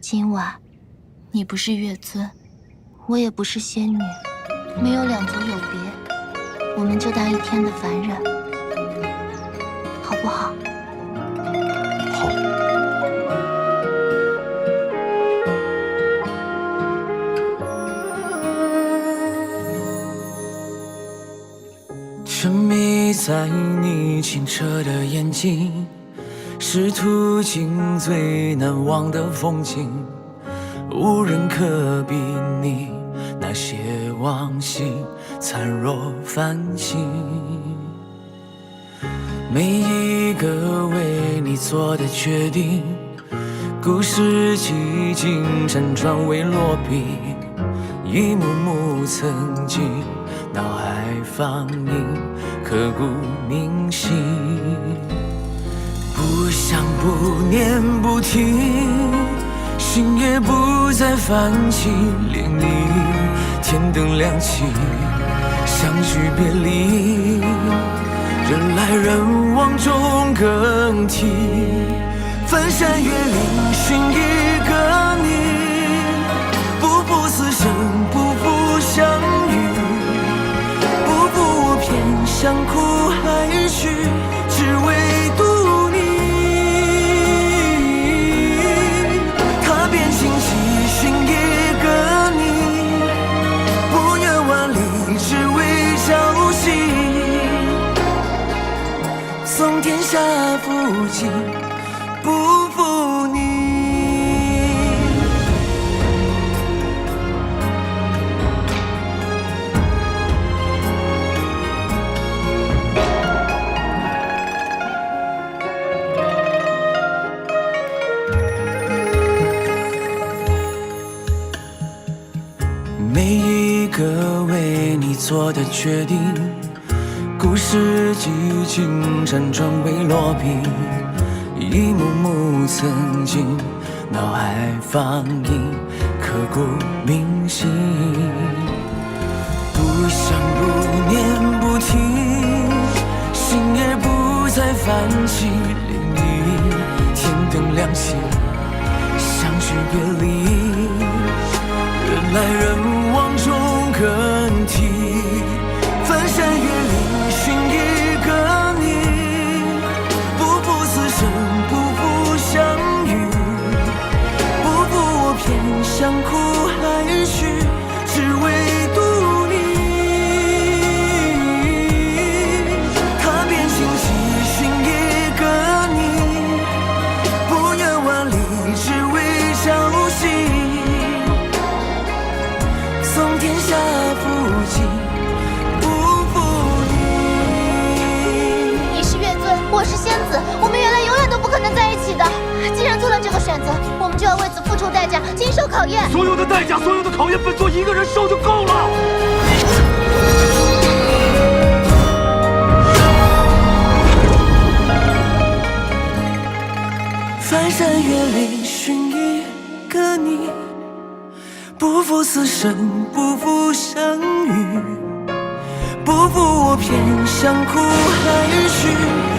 今晚，你不是月尊，我也不是仙女，没有两足有别，我们就当一天的凡人，好不好？好。沉迷在你清澈的眼睛，是途经最难忘的风景，无人可比拟那些往昔灿若繁星。每一个为你做的决定，故事几经辗转未落笔，一幕幕曾经脑海放映，刻骨铭心。不想不念不听，心也不再泛起涟漪。天灯亮起，相聚别离，人来人往中更替。翻山越岭寻一个你，不负此生，不负相遇。想哭还去，只为独你。踏遍荆棘寻一个你，不远万里只为朝夕。送天下负尽，不负你。每一个为你做的决定，故事几经辗转未落笔，一幕幕曾经脑海放映，刻骨铭心。不想不念不听，心也不再泛起涟漪。天灯亮起，相聚别离，人来人往中更替。翻山越岭寻一个你，不负此生，不负相遇。不负我偏想哭还去，只为独你。踏遍荆棘寻一个你，不远万里只为朝夕。送天下负尽，不负你。你是月尊，我是仙子，我们原来永远都不可能在一起的。既然做了这个选择，我们就要为此付出代价，经受考验。所有的代价，所有的考验，本座一个人受就够了。翻山越岭寻一个你，不负此生，不负相遇。不负我偏想哭还去。